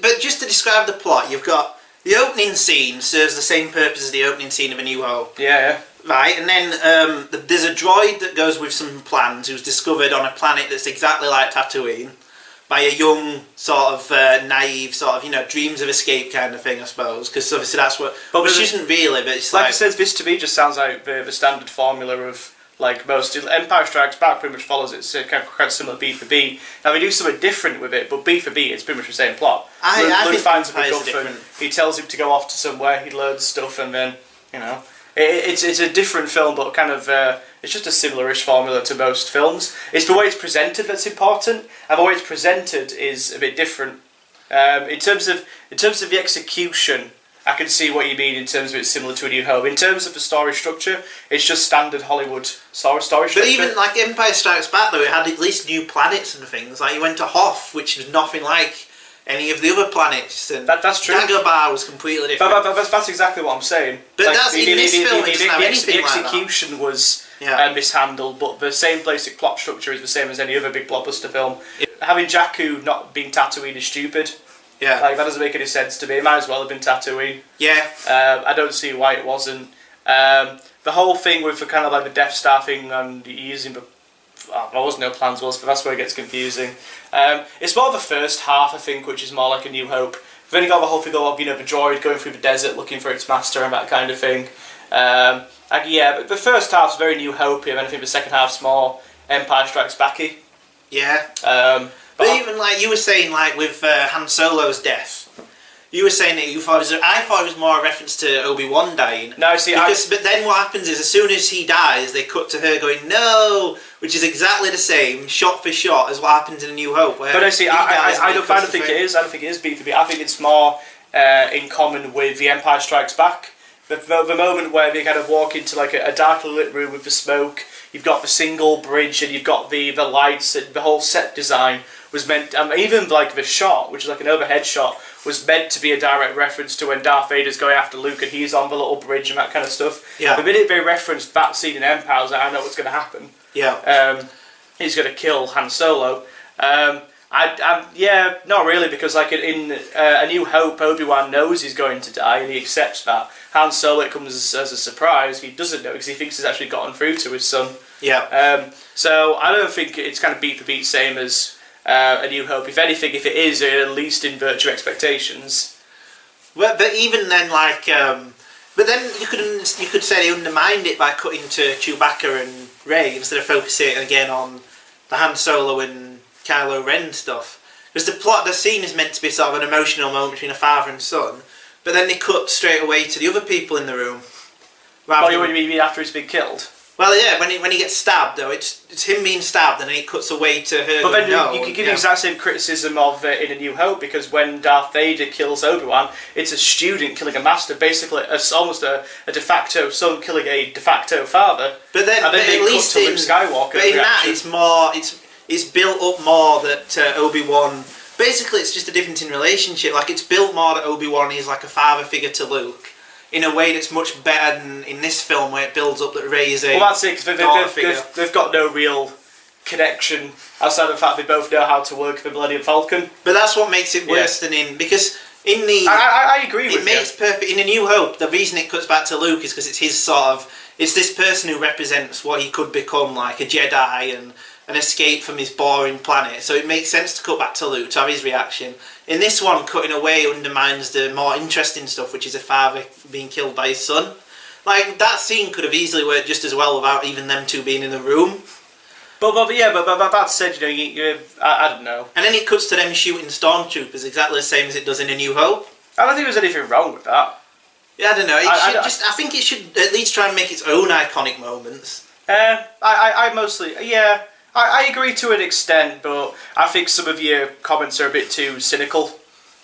but just to describe the plot, you've got the opening scene serves the same purpose as the opening scene of A New Hope. Yeah. Right, and then there's a droid that goes with some plans who's discovered on a planet that's exactly like Tatooine by a young, sort of naive, sort of, you know, dreams of escape kind of thing, I suppose, because obviously that's what... which isn't really, but it's like... I said, this to me just sounds like the standard formula of, like, most... Empire Strikes Back pretty much follows it, so kind of similar B for B. Now, we do something different with it, but B for B, it's pretty much the same plot. Luke finds a MacGuffin, he tells him to go off to somewhere, he learns stuff, and then, you know... It's a different film, but kind of it's just a similar-ish formula to most films. It's the way it's presented that's important, and the way it's presented is a bit different. In terms of the execution, I can see what you mean in terms of it's similar to A New Hope. In terms of the story structure, it's just standard Hollywood story structure. But even like Empire Strikes Back, though, it had at least new planets and things. Like you went to Hoth, which was nothing like any of the other planets, and that's true. Dagobah was completely different. But that's exactly what I'm saying. But like, that's in this film. The execution was mishandled, but the same basic plot structure is the same as any other big blockbuster film. Having Jakku not being Tatooine is stupid. Yeah, like that doesn't make any sense to me. It might as well have been Tatooine. Yeah, I don't see why it wasn't. The whole thing with the kind of like the Death Star thing and using the there wasn't no plans was, but that's where it gets confusing. It's more the first half, I think, which is more like A New Hope. We've only got the whole thing of, you know, the droid going through the desert looking for its master and that kind of thing. But the first half's very New Hope, and I think the second half's more Empire Strikes Back-y. Yeah. But even like you were saying, like with Han Solo's death, you were saying that I thought it was more a reference to Obi-Wan dying. No, see, but then what happens is as soon as he dies, they cut to her going no, which is exactly the same shot for shot as what happens in A New Hope. But I see, I don't think it is. I don't think it is beat for beat. I think it's more in common with The Empire Strikes Back. The moment where they kind of walk into like a darkly lit room with the smoke, you've got the single bridge and you've got the lights, and the whole set design was meant, even like the shot, which is like an overhead shot, was meant to be a direct reference to when Darth Vader's going after Luke and he's on the little bridge and that kind of stuff. Yeah. The minute they referenced that scene in Empire, I was like, I know what's going to happen. Yeah. He's going to kill Han Solo. Yeah, not really, because like in A New Hope, Obi-Wan knows he's going to die and he accepts that. Han Solo, it comes as a surprise. He doesn't know because he thinks he's actually gotten through to his son. Yeah. So I don't think it's kind of beat for beat same as A New Hope. If anything, if it is, at least in virtue expectations. But even then, like, but then you could say they undermined it by cutting to Chewbacca and Rey instead of focusing again on the Han Solo and Kylo Ren stuff. Because the scene is meant to be sort of an emotional moment between a father and son, but then they cut straight away to the other people in the room. What do you mean after he's been killed? Well, yeah, when he gets stabbed, though, it's him being stabbed, and then it cuts away to her. But then you can give the exact same criticism of in A New Hope, because when Darth Vader kills Obi-Wan, it's a student killing a master, basically it's almost a de facto son killing a de facto father. But then, and then at least Luke Skywalker. But in that, it's more, it's built up more that Obi-Wan. Basically, it's just a difference in relationship. Like, it's built more that Obi-Wan is like a father figure to Luke, in a way that's much better than in this film, where it builds up that Rey is a Well, that's it, because they've got no real connection outside of the fact they both know how to work the Millennium Falcon. But that's what makes it worse than because in the... I agree with you. It makes perfect... In A New Hope, the reason it cuts back to Luke is because it's his sort of... It's this person who represents what he could become, like a Jedi and an escape from his boring planet. So it makes sense to cut back to Luke, to have his reaction. In this one, cutting away undermines the more interesting stuff, which is a father being killed by his son. Like, that scene could have easily worked just as well without even them two being in the room. But that said, I don't know. And then it cuts to them shooting stormtroopers exactly the same as it does in A New Hope. I don't think there's anything wrong with that. Yeah, I don't know. I think it should at least try and make its own iconic moments. I agree to an extent, but I think some of your comments are a bit too cynical,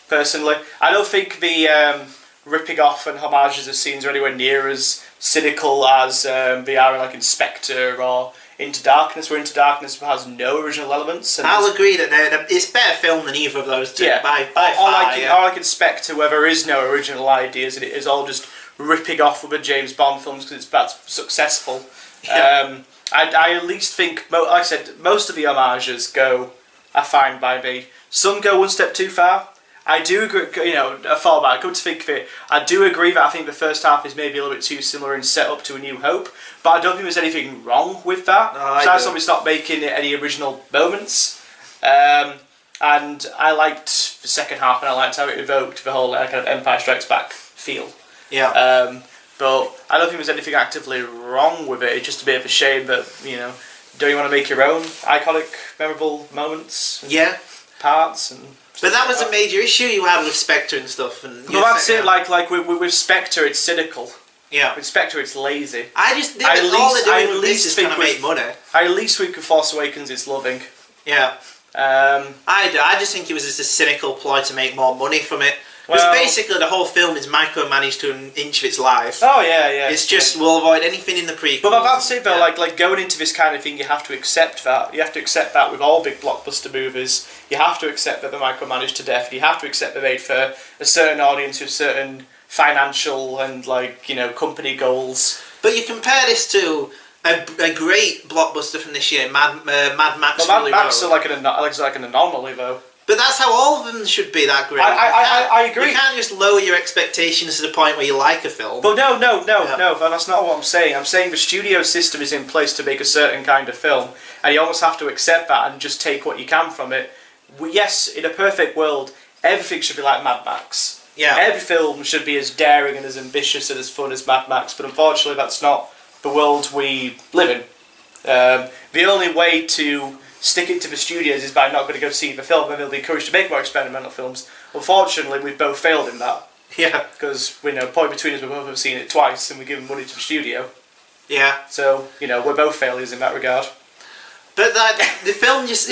personally. I don't think the ripping off and homages of scenes are anywhere near as cynical as they are like in Spectre or Into Darkness, where Into Darkness has no original elements. And I'll agree that it's better film than either of those two, by far. Or like in Spectre, where there is no original ideas and it is all just ripping off of the James Bond films because that's successful. Yeah. I at least think, like I said, most of the homages are fine by me. Some go one step too far. I do agree, I thought about it, good to think of it. I do agree that I think the first half is maybe a little bit too similar in setup to A New Hope, but I don't think there's anything wrong with that. Besides, it's not making any original moments. And I liked the second half, and I liked how it evoked the whole kind of Empire Strikes Back feel. Yeah. But I don't think there's anything actively wrong with it. It's just a bit of a shame that, don't you want to make your own iconic, memorable moments? Yeah. Parts and. But that was a major issue you had with Spectre and stuff. And well, that's it. Like with Spectre, it's cynical. Yeah. With Spectre, it's lazy. I just think that all they're doing with this is trying to make money. At least with Force Awakens, it's loving. Yeah. I just think it was just a cynical ploy to make more money from it. Because basically the whole film is micromanaged to an inch of its life. Oh yeah. It's just we'll avoid anything in the prequels. But that's it though. Yeah. Like going into this kind of thing, you have to accept that. You have to accept that with all big blockbuster movies. You have to accept that they're micromanaged to death. You have to accept they're made for a certain audience with certain financial and company goals. But you compare this to a great blockbuster from this year, Mad Max. But Mad Max are like an anomaly though. But that's how all of them should be that great. I agree. You can't just lower your expectations to the point where you like a film. But no, that's not what I'm saying. I'm saying the studio system is in place to make a certain kind of film, and you almost have to accept that and just take what you can from it. Yes, in a perfect world, everything should be like Mad Max. Yeah. Every film should be as daring and as ambitious and as fun as Mad Max, but unfortunately that's not the world we live in. The only way to stick it to the studios is by not going to go see the film, and they'll be encouraged to make more experimental films. Unfortunately, we've both failed in that. Yeah. Because, point between us, we both have seen it twice, and we're giving money to the studio. Yeah. So, we're both failures in that regard. But the film just...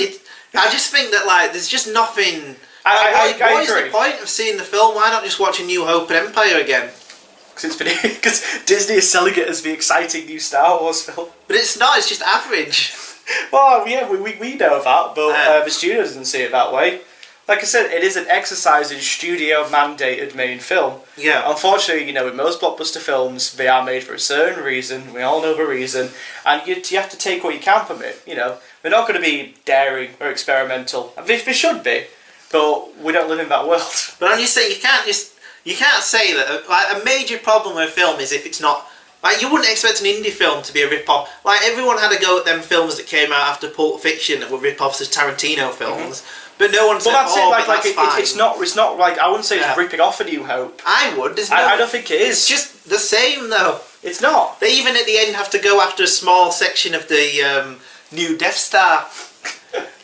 I just think that, there's just nothing... I what is agree. the point of seeing the film? Why not just watch A New Hope and Empire again? Because Disney is selling it as the exciting new Star Wars film. But it's not, it's just average. Well, yeah, we know that, but the studio doesn't see it that way. Like I said, it is an exercise in studio-mandated main film. Yeah. Unfortunately, with most blockbuster films, they are made for a certain reason. We all know the reason. And you have to take what you can from it, They're not going to be daring or experimental. They should be, but we don't live in that world. But I'm just saying, you can't say that a major problem with a film is if it's not... you wouldn't expect an indie film to be a rip-off. Everyone had a go at them films that came out after Pulp Fiction that were rip-offs as Tarantino films. Mm-hmm. But no one said, that's fine. It's not like, I wouldn't say it's ripping off A New Hope. I would. I don't think it is. It's just the same, though. It's not. They even at the end have to go after a small section of the new Death Star.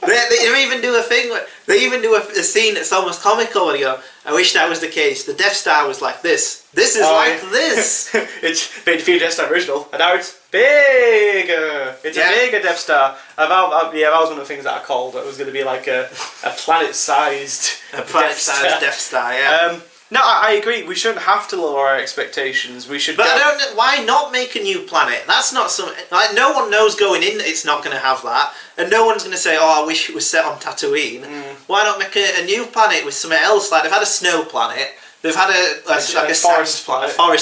They even do a thing. They even do a scene that's almost comical. Where you go, I wish that was the case. The Death Star was like this. This is like this. It's been the Death Star original, and now it's bigger. It's a bigger Death Star. That was one of the things that I called. It was going to be like a planet-sized. Death Star. Yeah. No, I agree. We shouldn't have to lower our expectations. We should. But I don't know, why not make a new planet? That's not something... no one knows going in that it's not going to have that. And no one's going to say, I wish it was set on Tatooine. Mm. Why not make a new planet with something else? They've had a snow planet. They've had a forest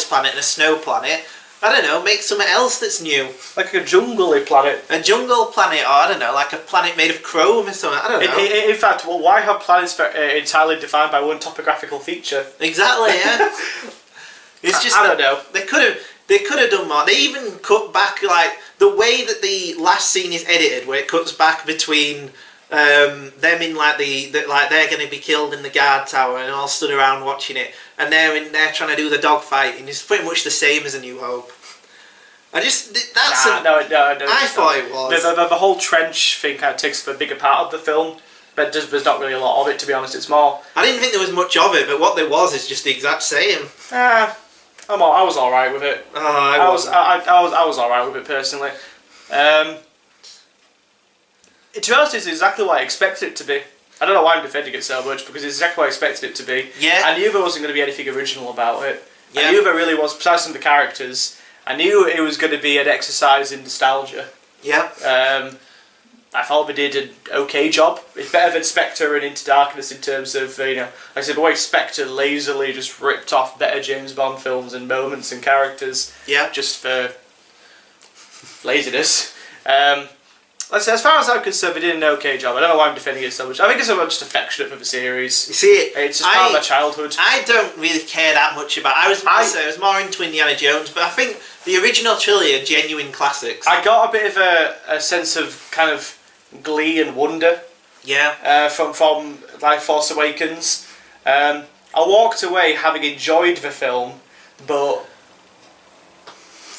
planet and a snow planet. I don't know, make something else that's new. Like a jungle-y planet. A jungle planet, or I don't know, like a planet made of chrome or something, I don't know. In fact, why have planets entirely defined by one topographical feature? Exactly, yeah. It's just... I don't know. They could have done more. They even cut back, the way that the last scene is edited, where it cuts back between... them in they're going to be killed in the guard tower and all stood around watching it, and they're in there trying to do the dogfighting. It's pretty much the same as A New Hope. No, I thought it was. The whole trench thing kind of takes up a bigger part of the film, but there's not really a lot of it, to be honest. It's more. I didn't think there was much of it, but what there was is just the exact same. I was all right with it. I was all right with it personally. To be honest, it's exactly what I expected it to be. I don't know why I'm defending it so much, because it's exactly what I expected it to be. Yeah. I knew there wasn't going to be anything original about it. Yeah. I knew there really was, besides some of the characters, I knew it was going to be an exercise in nostalgia. Yeah. I thought they did an okay job. It's better than Spectre and Into Darkness in terms of, like I said, the way Spectre lazily just ripped off better James Bond films and moments and characters. Yeah. Just for laziness. as far as I'm concerned, they did an okay job. I don't know why I'm defending it so much. I think it's I'm just affectionate for the series. You see, it's just part of my childhood. I don't really care that much about. I was more into Indiana Jones, but I think the original trilogy are genuine classics. I got a bit of a sense of kind of glee and wonder. Yeah. From like Force Awakens. I walked away having enjoyed the film, but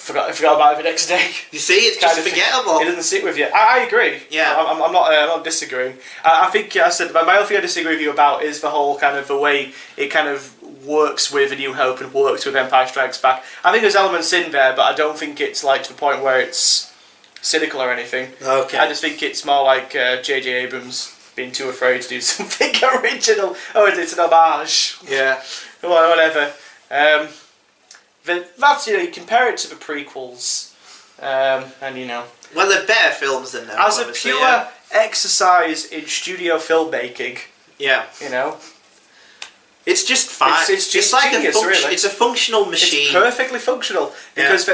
forgot about it the next day. You see, it's just forgettable. It doesn't sit with you. I agree. Yeah. I'm not disagreeing. I think I said my only thing I disagree with you about is the whole kind of the way it kind of works with A New Hope and works with Empire Strikes Back. I think there's elements in there, but I don't think it's like to the point where it's cynical or anything. Okay. I just think it's more like J.J. Abrams being too afraid to do something original. Oh, it's an homage. Yeah. Whatever. That's, you compare it to the prequels, and Well, they're better films than them. As a pure exercise in studio filmmaking. Yeah. It's just fine. It's like genius, really. It's a functional machine. It's perfectly functional because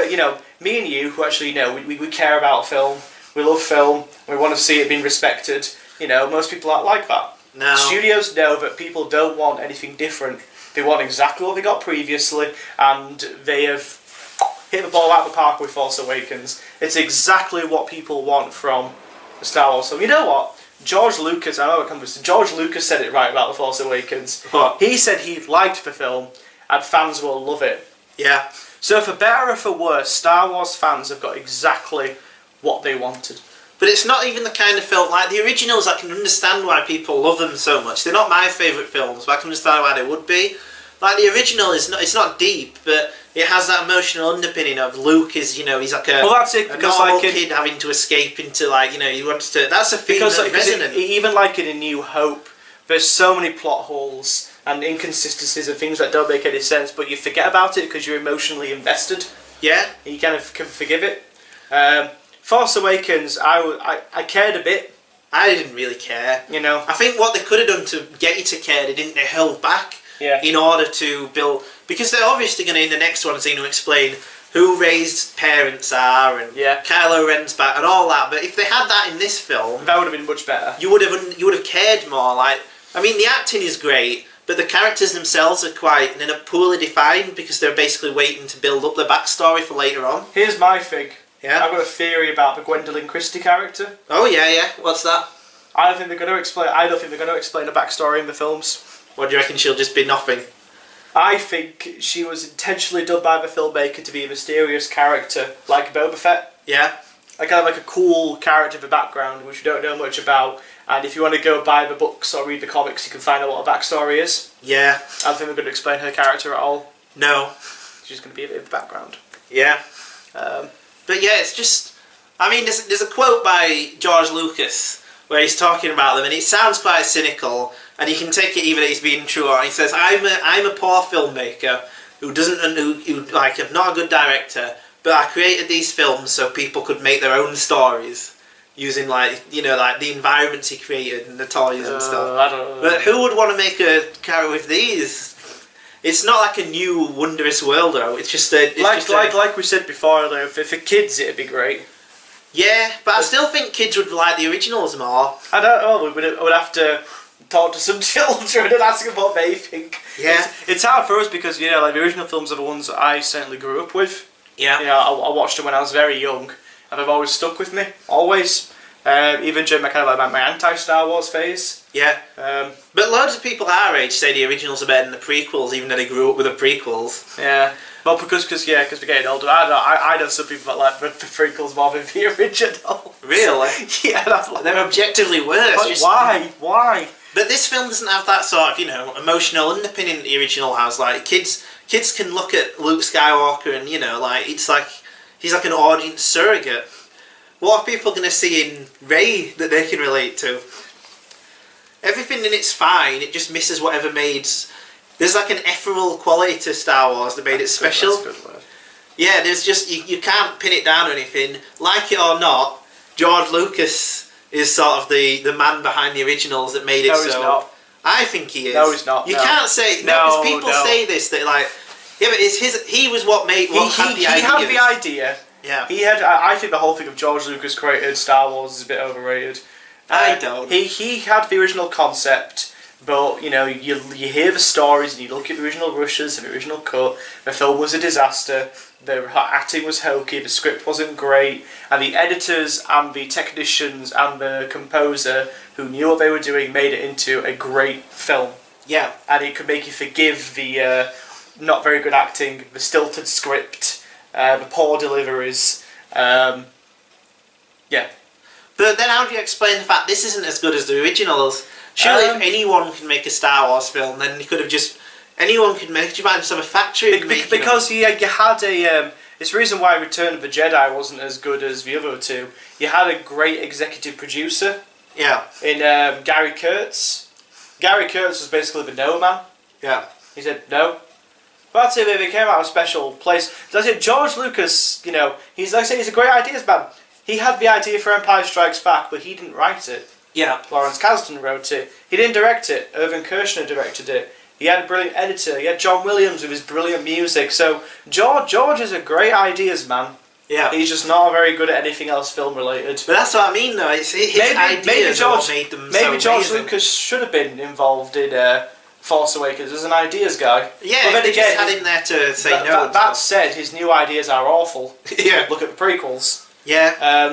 me and you, who actually we care about film, we love film, we want to see it being respected. Most people aren't like that. No. Studios know that people don't want anything different. They want exactly what they got previously, and they have hit the ball out of the park with Force Awakens. It's exactly what people want from the Star Wars film. You know what? George Lucas said it right about The Force Awakens. What? He said he liked the film, and fans will love it. Yeah. So for better or for worse, Star Wars fans have got exactly what they wanted. But it's not even the kind of film, like the originals, I can understand why people love them so much. They're not my favourite films, but I can understand why they would be. Like the original it's not deep, but it has that emotional underpinning of Luke is, he's like a normal kid having to escape into he wants to, that's a feeling that's resonant. Even like in A New Hope, there's so many plot holes and inconsistencies and things that don't make any sense, but you forget about it because you're emotionally invested. Yeah. And you kind of can forgive it. Force Awakens, I cared a bit. I didn't really care. I think what they could have done to get you to care, they held back. Yeah. In order to build, because they're obviously going to in the next one to explain who Rey's parents are and Kylo Ren's back and all that. But if they had that in this film, that would have been much better. You would have cared more. The acting is great, but the characters themselves are quite poorly defined because they're basically waiting to build up the backstory for later on. Here's my thing. Yeah. I've got a theory about the Gwendolyn Christie character. Oh yeah. What's that? I don't think they're going to explain a backstory in the films. What do you reckon? She'll just be nothing? I think she was intentionally done by the filmmaker to be a mysterious character, like Boba Fett. Yeah. Like a cool character in the background, which we don't know much about. And if you want to go buy the books or read the comics, you can find out what her backstory is. Yeah. I don't think we're going to explain her character at all. No. She's going to be a bit in the background. Yeah. But yeah, it's just... there's a quote by George Lucas where he's talking about them, and it sounds quite cynical, and you can take it either that he's being true or he says, I'm a poor filmmaker who I'm not a good director, but I created these films so people could make their own stories using the environments he created and the toys and stuff. I don't know. But who would want to make a character with these? It's not like a new wondrous world though. It's just like we said before though. For kids it'd be great. Yeah, but I still think kids would like the originals more. I don't know. We would have to talk to some children and ask them what they think. Yeah, it's hard for us because the original films are the ones that I certainly grew up with. Yeah, I watched them when I was very young, and they've always stuck with me. Always, even during my anti-Star Wars phase. Yeah, but loads of people our age say the originals are better than the prequels, even though they grew up with the prequels. Yeah. Well, because we're getting older. I know some people that like the prequels more than the original. Really? Yeah, they're objectively worse. Why? But this film doesn't have that sort of emotional underpinning that the original has. Like kids can look at Luke Skywalker and it's like he's like an audience surrogate. What are people going to see in Rey that they can relate to? Everything in it's fine. It just misses whatever made. There's like an ethereal quality to Star Wars that made it special. That's a good word. Yeah, there's just you can't pin it down or anything. Like it or not, George Lucas is sort of the man behind the originals that made it so. No, he's not. I think he is. No, he's not. You can't say because people say this that yeah, but it's his. He was what made. He had the idea. He had the idea. Yeah. I think the whole thing of George Lucas created Star Wars is a bit overrated. I don't. He had the original concept, but you hear the stories and you look at the original rushes and the original cut. The film was a disaster. The acting was hokey. The script wasn't great, and the editors and the technicians and the composer who knew what they were doing made it into a great film. Yeah. And it could make you forgive the not very good acting, the stilted script, the poor deliveries. Yeah. But then how do you explain the fact this isn't as good as the originals? Surely if anyone can make a Star Wars film, then you could have just... Anyone could make it. You might just have a factory because you had a... it's the reason why Return of the Jedi wasn't as good as the other two. You had a great executive producer. Yeah. In Gary Kurtz. Gary Kurtz was basically the no man. Yeah. He said no. But I'd say they came out of a special place. Like I said, George Lucas, he's like I say, he's a great ideas man. He had the idea for Empire Strikes Back, but he didn't write it. Yeah. Lawrence Kasdan wrote it. He didn't direct it. Irvin Kershner directed it. He had a brilliant editor. He had John Williams with his brilliant music. So George is a great ideas man. Yeah. He's just not very good at anything else film related. But that's what I mean, though. It's his ideas what made them maybe so George amazing. Lucas should have been involved in Force Awakens as an ideas guy. Yeah, but then they again, just had him there to say no. That said, his new ideas are awful. Yeah. Look at the prequels. Yeah.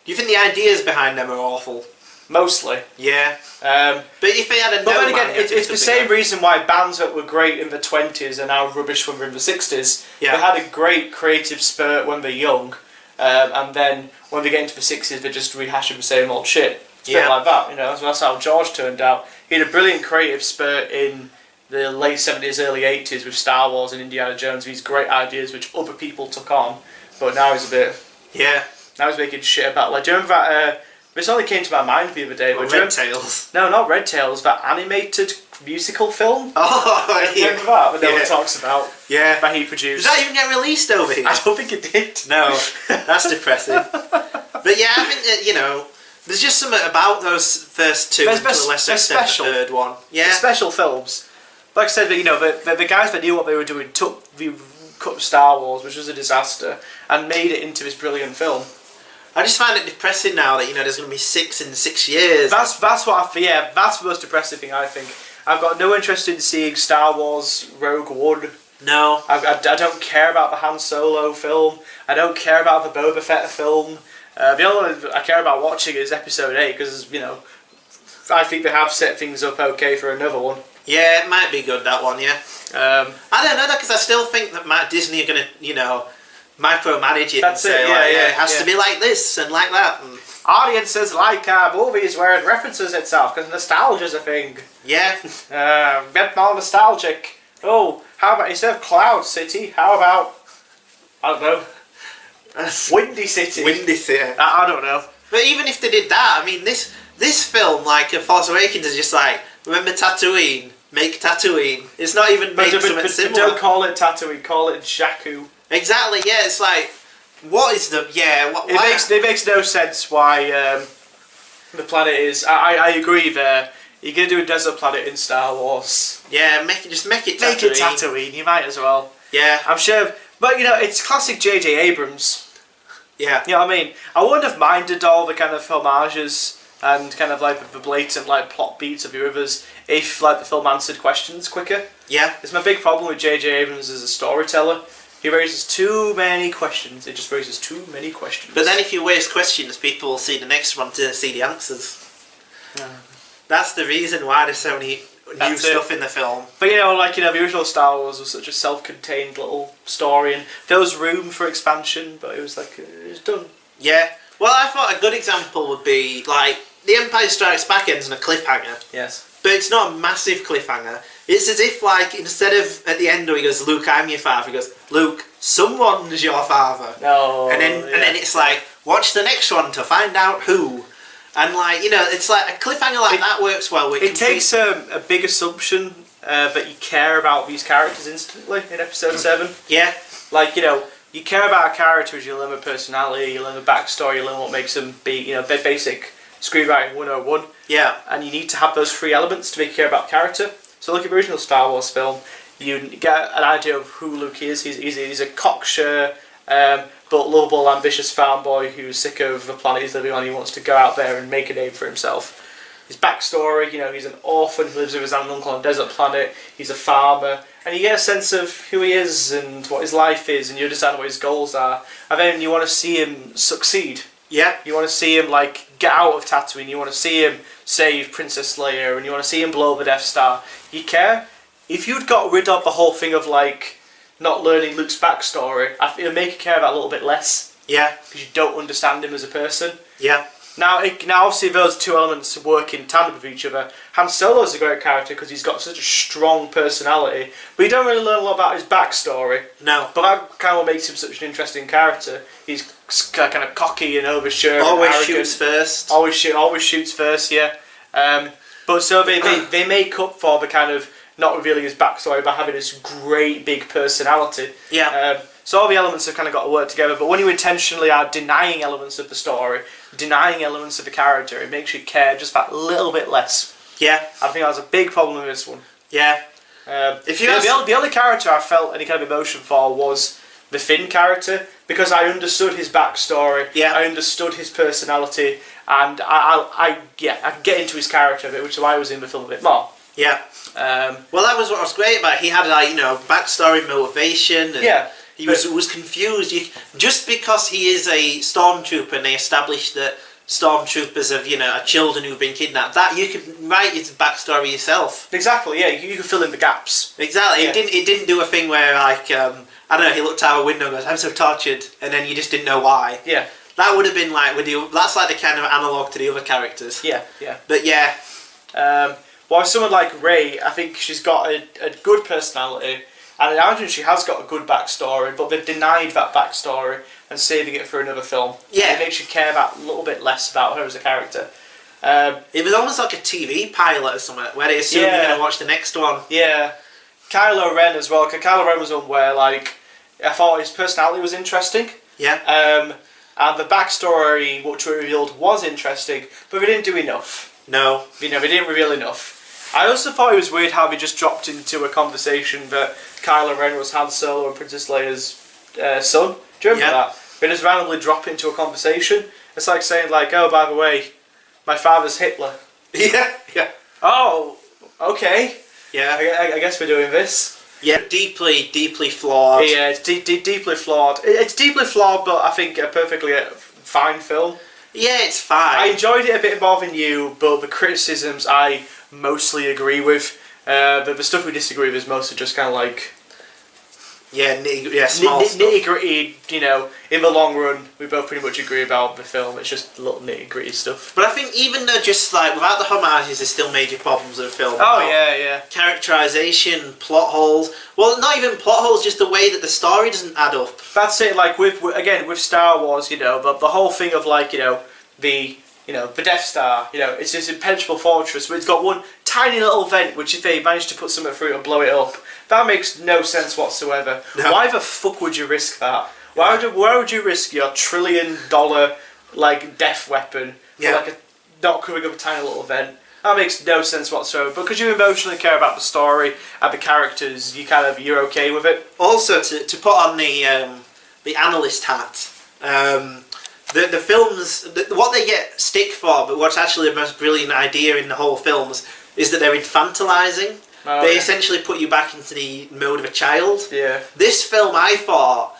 Do you think the ideas behind them are awful? Mostly. Yeah. But if they had a But then again, it's the same reason why bands that were great in the 20s are now rubbish when we're in the 60s. Yeah. They had a great creative spurt when they're young, and then when they get into the 60s, they're just rehashing the same old shit. It's a bit like that, that's how George turned out. He had a brilliant creative spurt in the late 70s, early 80s with Star Wars and Indiana Jones. These great ideas which other people took on, but now he's a bit... Yeah. Now he's making shit about... Like, do you remember that... this only came to my mind the other day. Well, Red Tails. No, not Red Tails. That animated musical film. Oh, yeah. Remember that? That no one talks about. Yeah. That he produced. Does that even get released over here? I don't think it did. No. That's depressing. But yeah, I think, there's just something about those first two, and to a lesser extent the third one. Yeah. They're special films. Like I said, the guys that knew what they were doing took the cut of Star Wars, which was a disaster, and made it into this brilliant film. I just find it depressing now that there's going to be 6 in 6 years. That's what that's the most depressing thing I think. I've got no interest in seeing Star Wars Rogue One. No. I don't care about the Han Solo film. I don't care about the Boba Fett film. The only one I care about watching is Episode 8 because I think they have set things up okay for another one. Yeah, it might be good, that one. Yeah. I don't know that because I still think that Disney are going to micromanage it and say it has to be like this and like that. And audiences like movies where it references itself because nostalgia's a thing. Yeah. Get more nostalgic. Oh, how about instead of Cloud City, how about I don't know, Windy City. Windy City. I don't know. But even if they did that, I mean, this film, like Force Awakens, is just like, remember Tatooine? Make Tatooine. It's not even make something similar. Don't call it Tatooine. Call it Jakku. Exactly. Yeah. It's like, what is the It makes no sense why the planet is. I agree there. You're gonna do a desert planet in Star Wars. Yeah. Just make it Tatooine. Make it Tatooine. You might as well. Yeah. I'm sure. But it's classic J.J. Abrams. Yeah. You know what I mean? I wouldn't have minded all the kind of homages and kind of like the blatant like plot beats of the others if like the film answered questions quicker. Yeah. It's my big problem with J.J. Abrams as a storyteller. He raises too many questions. It just raises too many questions. But then if you waste questions, people will see the next one to see the answers. That's the reason why there's so many new stuff in the film. But the original Star Wars was such a self-contained little story, and there was room for expansion, but it was like it was done. Yeah. Well, I thought a good example would be like The Empire Strikes Back ends on a cliffhanger. Yes. But it's not a massive cliffhanger. It's as if like instead of at the end where he goes, "Luke, I'm your father," he goes, "Luke, someone's your father." No. And then it's like, watch the next one to find out who. And it's like a cliffhanger like that works well. It takes a big assumption that you care about these characters instantly in Episode 7. Yeah. Like, you care about a character as you learn their personality, you learn the backstory, you learn what makes them be, their basic screenwriting 101. Yeah. And you need to have those 3 elements to make you care about character. So look at the original Star Wars film. You get an idea of who Luke is. He's a cocksure, but lovable, ambitious farm boy who's sick of the planet he's living on. He wants to go out there and make a name for himself. His backstory, he's an orphan who lives with his aunt and uncle on a desert planet. He's a farmer, and you get a sense of who he is and what his life is, and you understand what his goals are. And then you want to see him succeed. Yeah. You want to see him get out of Tatooine. You want to see him save Princess Leia, and you want to see him blow up the Death Star. You care if you'd got rid of the whole thing of not learning Luke's backstory. It'd make you care about a little bit less. Yeah. Because you don't understand him as a person. Yeah. Now obviously those two elements work in tandem with each other. Han Solo's a great character because he's got such a strong personality, but you don't really learn a lot about his backstory. No. But that kind of what makes him such an interesting character. He's kind of cocky and oversure. Always and shoots first. Always shoots first, yeah. But so they make up for the kind of not revealing his backstory by having this great big personality. Yeah. So all the elements have kind of got to work together, but when you intentionally are denying elements of the story, denying elements of the character, it makes you care just that little bit less. Yeah. I think that was a big problem with this one. Yeah. The only character I felt any kind of emotion for was the Finn character, because I understood his backstory, yeah. I understood his personality, and I could get into his character a bit, which is why I was in the film a bit more. Yeah. Well, that was what was great about it. He had backstory, motivation. And he was confused. Just because he is a stormtrooper, and they established that stormtroopers are children who've been kidnapped, that you can write his backstory yourself. Exactly. Yeah, you can fill in the gaps. Exactly. Yeah. It didn't do a thing where I don't know. He looked out a window and goes, "I'm so tortured," and then you just didn't know why. Yeah. That would have been that's like the kind of analogue to the other characters. Yeah. Yeah. But yeah. While someone like Rey, I think she's got a good personality, and I imagine she has got a good backstory, but they've denied that backstory and saving it for another film. Yeah. It makes you care that little bit less about her as a character. It was almost like a TV pilot or something, where they assume you're going to watch the next one. Yeah. Kylo Ren as well, because Kylo Ren was one where, I thought his personality was interesting. Yeah. And the backstory, which we revealed, was interesting, but we didn't do enough. No. We didn't reveal enough. I also thought it was weird how we just dropped into a conversation that Kylo Ren was Han Solo and Princess Leia's son. Do you remember that? We just randomly drop into a conversation. It's like saying, oh, by the way, my father's Hitler. Yeah. Yeah. Oh, okay. Yeah. I guess we're doing this. Yeah, deeply flawed. Yeah, it's deeply flawed. It's deeply flawed, but I think a perfectly fine film. Yeah, it's fine. I enjoyed it a bit more than you, but the criticisms I mostly agree with. But the stuff we disagree with is mostly just kind of small stuff. Nitty gritty. In the long run, we both pretty much agree about the film. It's just little nitty gritty stuff. But I think even though just without the homages, there's still major problems with the film. Oh yeah. Characterization, plot holes. Well, not even plot holes, just the way that the story doesn't add up. That's it. With Star Wars, the whole thing of the Death Star, it's this impenetrable fortress, but it's got one tiny little vent, which if they manage to put something through it and blow it up, that makes no sense whatsoever. No. Why the fuck would you risk that? Why would you risk your $1 trillion death weapon for not covering up a tiny little vent? That makes no sense whatsoever. Because you emotionally care about the story and the characters, you're okay with it. Also, to put on the analyst hat, the films, what they get stick for, but what's actually the most brilliant idea in the whole films, is that they're infantilizing. They essentially put you back into the mode of a child. Yeah. This film, I thought,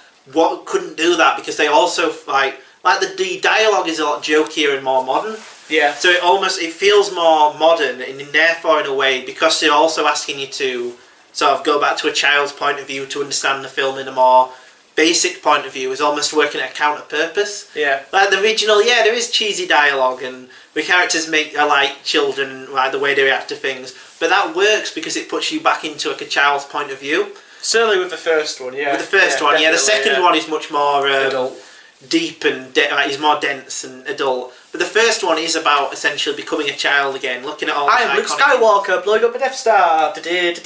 couldn't do that, because they also, the dialogue is a lot jokier and more modern. Yeah. So it feels more modern, and therefore, in a way, because they're also asking you to sort of go back to a child's point of view to understand the film in a more basic point of view, is almost working at a counter purpose. Yeah. Like the original, there is cheesy dialogue, and the characters are like children, the way they react to things. But that works because it puts you back into a child's point of view. Certainly with the first one, yeah. With the first one, the second one is much more adult, deep and he's more dense and adult. But the first one is about essentially becoming a child again, looking at all. I am Luke Skywalker, blowing up the Death Star. But this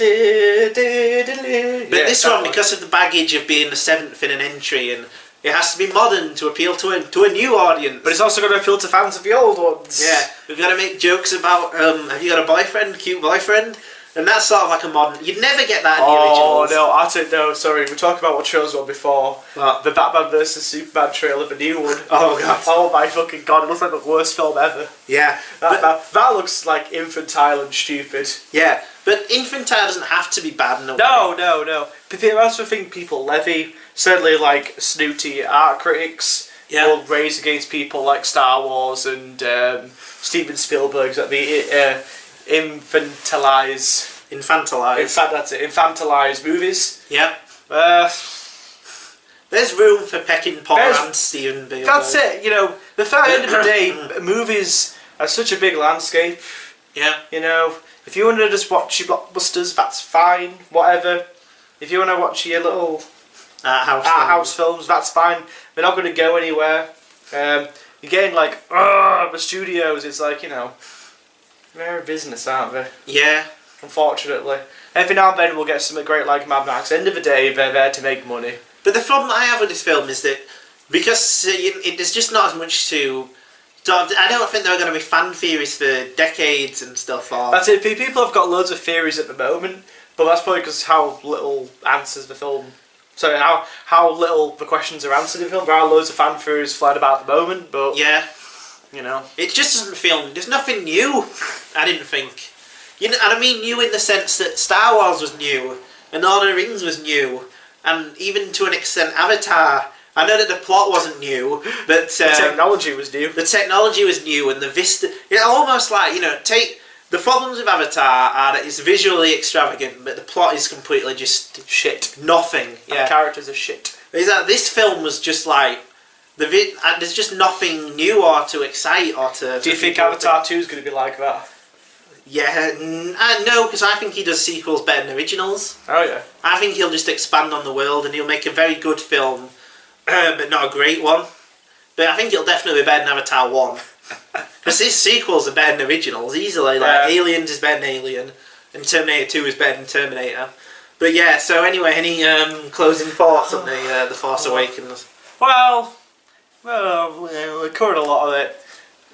one, because of the baggage of being the 7th in an entry, and it has to be modern to appeal to a new audience. But it's also going to appeal to fans of the old ones. Yeah, we've got to make jokes about, have you got a boyfriend, cute boyfriend? And that's sort of like a modern... You'd never get that in the originals. Oh, no, I don't know. Sorry, we talked about what trailers were before. What? The Batman vs Superman trailer, the new one. Oh, God. Oh, my fucking God. It looks like the worst film ever. Yeah. That looks like infantile and stupid. Yeah. But infantile doesn't have to be bad. No. I also think people levy, certainly like snooty art critics, will raise against people like Star Wars and Steven Spielberg's that the infantilize. That's it. Infantilize movies. Yeah. There's room for pecking Paul and Steven Spielberg. That's it. You know, the end of the day, movies are such a big landscape. Yeah. You know, if you want to just watch your blockbusters, that's fine. Whatever. If you want to watch your little house films, that's fine. They're not going to go anywhere. You're getting like, the studios. It's like, you know, they're a business, aren't they? Yeah. Unfortunately. Every now and then we'll get something great like Mad Max. End of the day, they're there to make money. But the problem I have with this film is that because there's just not as much to... I don't think there are going to be fan theories for decades and stuff. That's it. People have got loads of theories at the moment, but that's probably because how little answers the film... So how little the questions are answered in the film. There are loads of fan theories flying about at the moment, but... Yeah. You know. It just doesn't feel... There's nothing new, I didn't think. You know, and I mean new in the sense that Star Wars was new, and Lord of the Rings was new, and even to an extent Avatar. I know that the plot wasn't new, but the technology was new. The technology was new, and the vista. It's almost like, you know, take the problems with Avatar are that it's visually extravagant, but the plot is completely just shit. Nothing. Yeah, the characters are shit. Is that this film was just like there's just nothing new or to excite or to. Do you think Avatar 2 is going to be like that? Yeah, no, because I think he does sequels better than originals. Oh yeah. I think he'll just expand on the world and he'll make a very good film, but not a great one. But I think it'll definitely be better than Avatar 1. Because his sequels are better than originals, easily. Like, Aliens is better than Alien, and Terminator 2 is better than Terminator. But yeah, so anyway, any closing thoughts on the Force Awakens? Well, we covered a lot of it.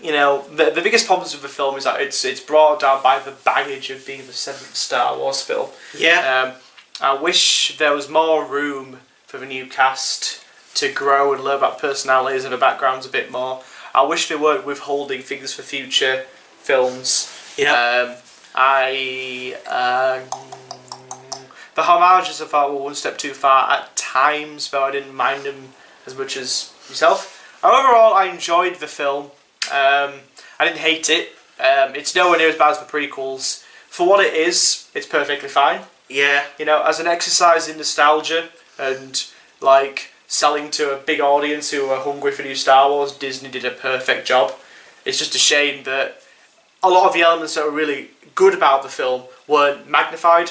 You know, the biggest problems with the film is that it's brought down by the baggage of being the 7th Star Wars film. Yeah. I wish there was more room for the new cast to grow and learn about personalities and the backgrounds a bit more. I wish they weren't withholding things for future films. Yeah. The homages I thought were one step too far at times, though I didn't mind them as much as yourself. Overall, I enjoyed the film. I didn't hate it. It's nowhere near as bad as the prequels. For what it is, it's perfectly fine. Yeah. You know, as an exercise in nostalgia and like selling to a big audience who are hungry for new Star Wars, Disney did a perfect job. It's just a shame that a lot of the elements that were really good about the film weren't magnified.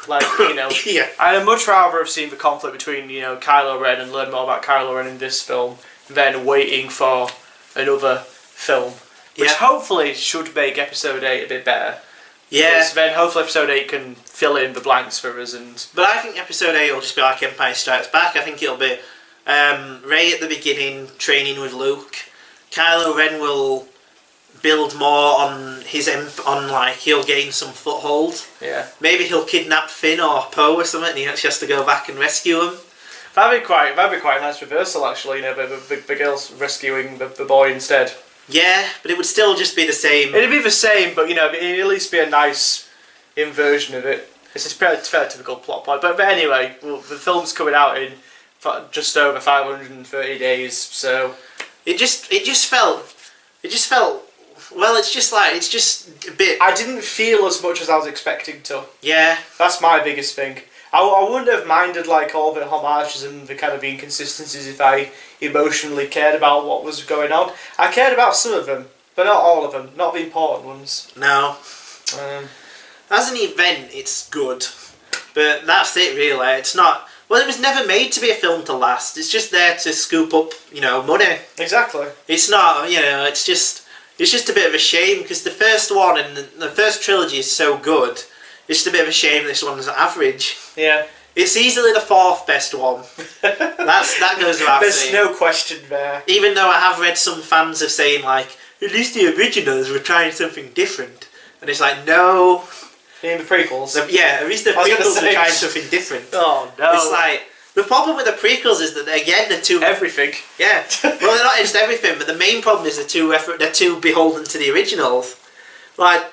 Like, you know, yeah. I'd much rather have seen the conflict between, you know, Kylo Ren and learn more about Kylo Ren in this film than waiting for another film, which hopefully should make Episode 8 a bit better. Yeah. Because then hopefully Episode 8 can fill in the blanks for us. But I think Episode 8 will just be like Empire Strikes Back. I think it'll be Rey at the beginning training with Luke. Kylo Ren will build more on he'll gain some foothold. Yeah. Maybe he'll kidnap Finn or Poe or something and he actually has to go back and rescue him. That'd be quite a nice reversal, actually. You know, the girl's rescuing the boy instead. Yeah, but it would still just be the same. It'd be the same, but you know, it'd at least be a nice inversion of it. It's a fairly typical plot point. But anyway, well, the film's coming out in just over 530 days, so it just felt. Well, it's just a bit. I didn't feel as much as I was expecting to. Yeah, that's my biggest thing. I wouldn't have minded like all the homages and the kind of inconsistencies if I emotionally cared about what was going on. I cared about some of them, but not all of them. Not the important ones. No. As an event, it's good, but that's it really. It's not. Well, it was never made to be a film to last. It's just there to scoop up, you know, money. Exactly. It's not, you know. It's just a bit of a shame because the first one and the first trilogy is so good. It's just a bit of a shame this one's average. Yeah. It's easily the 4th best one. That goes without saying. There's no question there. Even though I have read some fans of saying like, at least the originals were trying something different. And it's like, no. In the prequels? Yeah, at least the prequels are trying something different. Oh, no. It's like, the problem with the prequels is that, again, they're too... Everything. Yeah. Well, they're not just everything, but the main problem is they're too beholden to the originals. Like,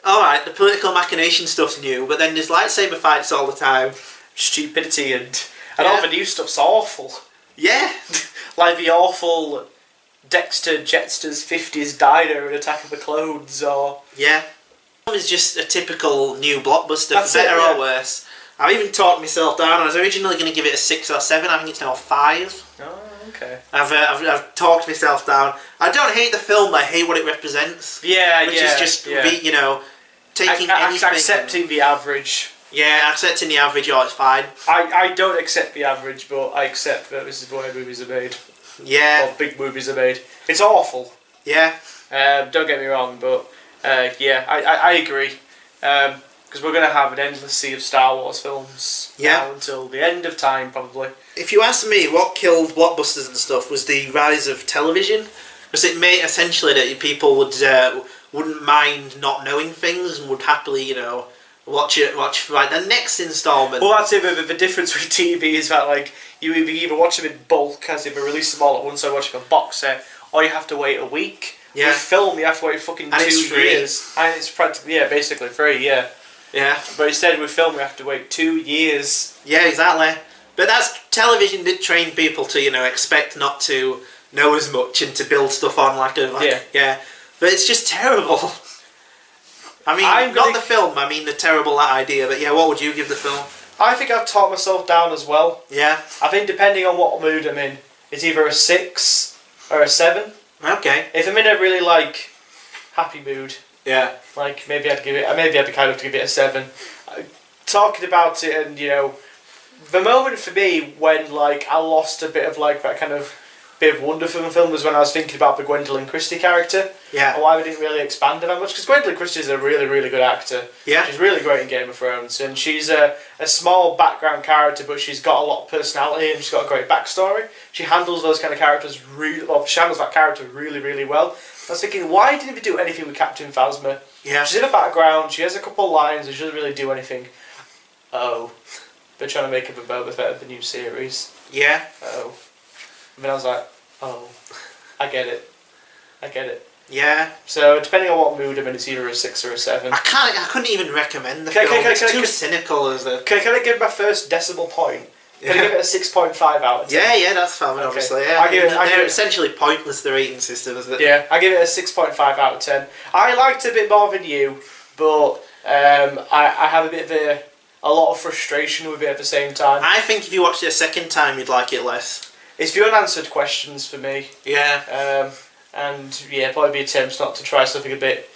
alright, the political machination stuff's new, but then there's lightsaber fights all the time. Stupidity and all the new stuff's awful. Yeah. Like the awful Dexter Jetster's 50s diner in Attack of the Clones, or... Yeah. It's just a typical new blockbuster, for better or worse. I've even talked myself down. I was originally going to give it a 6 or 7. I think it's now a 5. Oh, okay. I've talked myself down. I don't hate the film. I hate what it represents. Yeah, which is just taking anything. Accepting the average. Yeah, accepting the average. Oh, it's fine. I don't accept the average, but I accept that this is the way movies are made. Yeah. Or big movies are made. It's awful. Yeah. Don't get me wrong, but I agree. Because we're going to have an endless sea of Star Wars films now until the end of time, probably. If you ask me, what killed blockbusters and stuff was the rise of television. Because it made essentially that people wouldn't mind not knowing things and would happily, watch like the next installment. Well, that's it. The difference with TV is that like you either watch them in bulk, as if they release them all at once, or watch a box set, or you have to wait a week. Yeah. With film, you have to wait fucking 2 years, and it's practically basically free. Yeah. Yeah. But instead, with film, we have to wait 2 years. Yeah, exactly. But television did train people to expect not to know as much and to build stuff on yeah. But it's just terrible. I mean, not the film. I mean the terrible idea. But yeah, what would you give the film? I think I've talked myself down as well. Yeah. I think depending on what mood I'm in, it's either a 6 or a 7. Okay. If I'm in a really happy mood, yeah, maybe I'd be kind of to give it a 7. Talking about it, and the moment for me when I lost a bit of that kind of bit of wonder from the film was when I was thinking about the Gwendolyn Christie character. Yeah. And why we didn't really expand her that much, because Gwendolyn Christie is a really, really good actor. Yeah. She's really great in Game of Thrones, and she's a small background character, but she's got a lot of personality and she's got a great backstory. She handles those kind of characters she handles that character really, really well. I was thinking, why didn't we do anything with Captain Phasma? Yeah. She's in the background, she has a couple lines, and she doesn't really do anything. Oh. They're trying to make up a Boba Fett of the new series. Yeah. Oh. And then I was like, oh, I get it. Yeah. So depending on what mood I'm in, it's either a 6 or a 7. I couldn't even recommend the film. It's too cynical as a... Can I give my first decimal point? Can I give it a 6.5 out of 10? Yeah, that's fine, okay. Obviously. Yeah. They're essentially pointless, the rating system, isn't it? Yeah, I give it a 6.5 out of 10. I liked it a bit more than you, but I have a bit of a lot of frustration with it at the same time. I think if you watched it a second time, you'd like it less. It's the unanswered questions for me. Yeah. And probably be attempts not to try something a bit.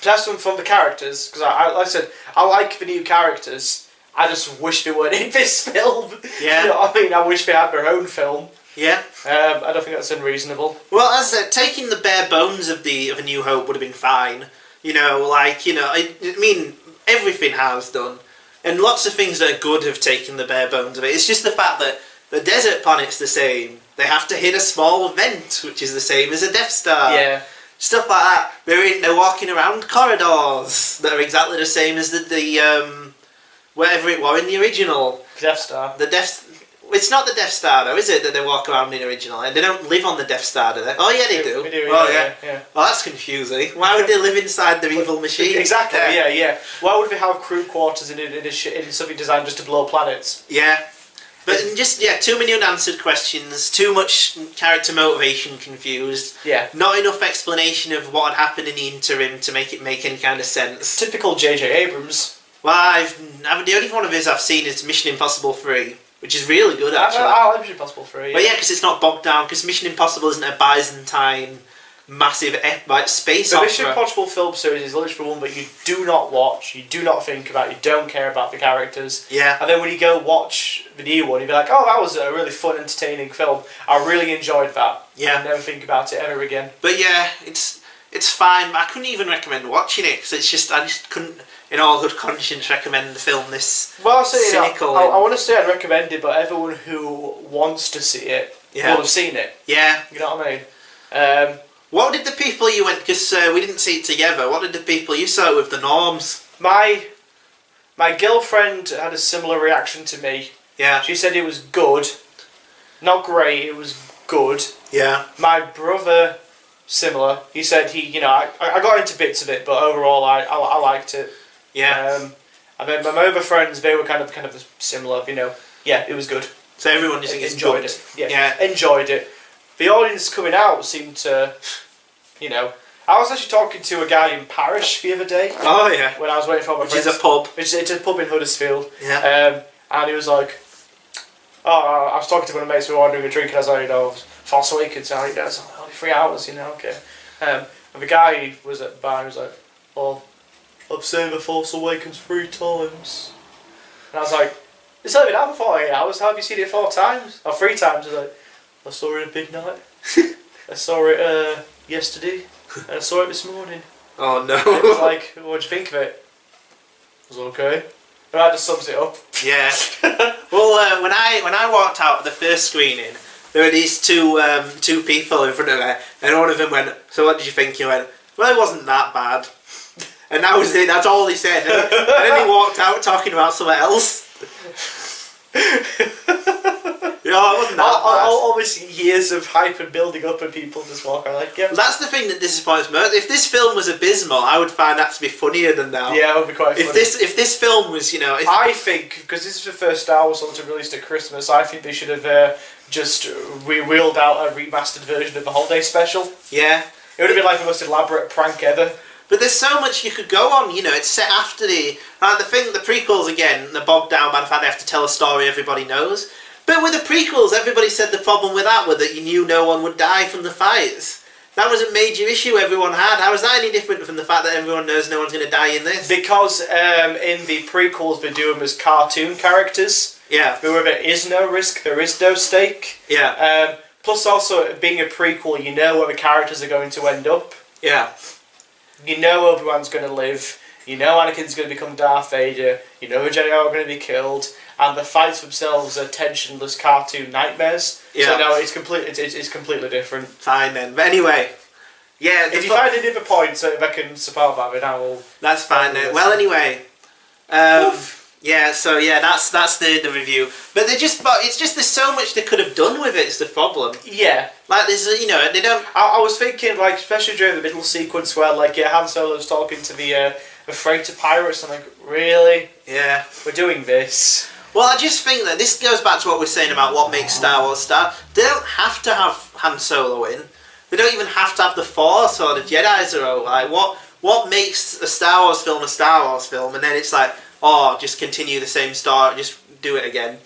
Just from the characters, because like I said, I like the new characters. I just wish they weren't in this film. Yeah. You know what I mean? I wish they had their own film. Yeah. I don't think that's unreasonable. Well, as I said, taking the bare bones of A New Hope would have been fine. I mean, everything has done. And lots of things that are good have taken the bare bones of it. It's just the fact that the desert planet's the same. They have to hit a small vent, which is the same as a Death Star. Yeah. Stuff like that. They're walking around corridors that are exactly the same as the whatever it was in the original. Death Star. It's not the Death Star though, is it, that they walk around in the original? And they don't live on the Death Star, do they? Oh yeah, they do. We do. Oh yeah. Well, that's confusing. Why would they live inside their evil machine? Exactly. Yeah. Why would they have crew quarters in something designed just to blow planets? Yeah. But too many unanswered questions, too much character motivation confused. Yeah. Not enough explanation of what had happened in the interim to make it make any kind of sense. Typical J.J. Abrams. Well, the only one of his I've seen is Mission Impossible 3, which is really good actually. I like Mission Impossible 3. Yeah. But yeah, because it's not bogged down, because Mission Impossible isn't a Byzantine massive space opera. The Mission Impossible film series is literally one that you do not watch, you do not think about, you don't care about the characters. Yeah. And then when you go watch the new one, you'll be like, oh, that was a really fun, entertaining film. I really enjoyed that. Yeah. I'll never think about it ever again. But yeah, it's fine. I couldn't even recommend watching it, because I just couldn't, in all good conscience, recommend the film this cynical. I want to say I'd recommend it, but everyone who wants to see it will have seen it. Yeah. You know what I mean? What did the people you went, because we didn't see it together, what did the people you saw it with, the norms? My My girlfriend had a similar reaction to me. Yeah. She said it was good. Not great, it was good. Yeah. My brother, similar. He said I got into bits of it, but overall I liked it. Yeah. And then my other friends, they were kind of similar. Yeah, it was good. So everyone just enjoyed it. Yeah, enjoyed it. The audience coming out seemed to, I was actually talking to a guy in Parish the other day. Oh yeah. When I was waiting for my friends. Which is a pub. It's a pub in Huddersfield. Yeah. And he was like, I was talking to one of my mates, we were ordering a drink, and I was like, Force Awakens, it's only 3 hours, okay. And the guy was at the bar, and he was like, I've seen The Force Awakens 3 times. And I was like, it's only been out for 48 hours, how have you seen it 4 times? Or 3 times? I was like, I saw it at midnight. I saw it yesterday. And I saw it this morning. Oh no. And it was like, what'd you think of it? It was okay. And that just sums it up. Yeah. Well, when I walked out of the first screening, there were these two people in front of me, and one of them went, "So what did you think?" He went, "Well, it wasn't that bad." And that was it. That's all he said. And then he walked out talking about something else. Yeah, it wasn't that bad. Obviously, years of hype and building up, and people just walk around like, yeah. That's the thing that disappoints me. If this film was abysmal, I would find that to be funnier than now. Yeah, it would be quite funny. If this film was, I think, because this is the first Star Wars film to released at Christmas, I think they should have just wheeled out a remastered version of the holiday special. Yeah. It would have been like the most elaborate prank ever. But there's so much you could go on, it's set after the prequels again, they're bogged down by the fact they have to tell a story everybody knows. But with the prequels, everybody said the problem with that was that you knew no one would die from the fights. That was a major issue everyone had. How is that any different from the fact that everyone knows no one's going to die in this? Because in the prequels they do them as cartoon characters. Yeah. Where there is no risk, there is no stake. Yeah. Plus also, being a prequel, you know where the characters are going to end up. Yeah. You know Obi-Wan's going to live. You know Anakin's going to become Darth Vader. You know the Jedi are going to be killed. And the fights themselves are tensionless cartoon nightmares. Yeah. So no, it's completely different. Fine then. But anyway, yeah. If you find any other points that can support that, then I will. That's fine then. Well, anyway. Yeah. So yeah, that's the review. But it's just there's so much they could have done with it. It's the problem. Yeah. Like there's they don't. I was thinking especially during the middle sequence where Han Solo's talking to the freighter pirates. I'm like, really? Yeah. We're doing this. Well, I just think that this goes back to what we're saying about what makes Star Wars Star. They don't have to have Han Solo in. They don't even have to have the Force or the Jedi's are out. Like, what makes a Star Wars film a Star Wars film? And then it's like, just continue the same story, just do it again.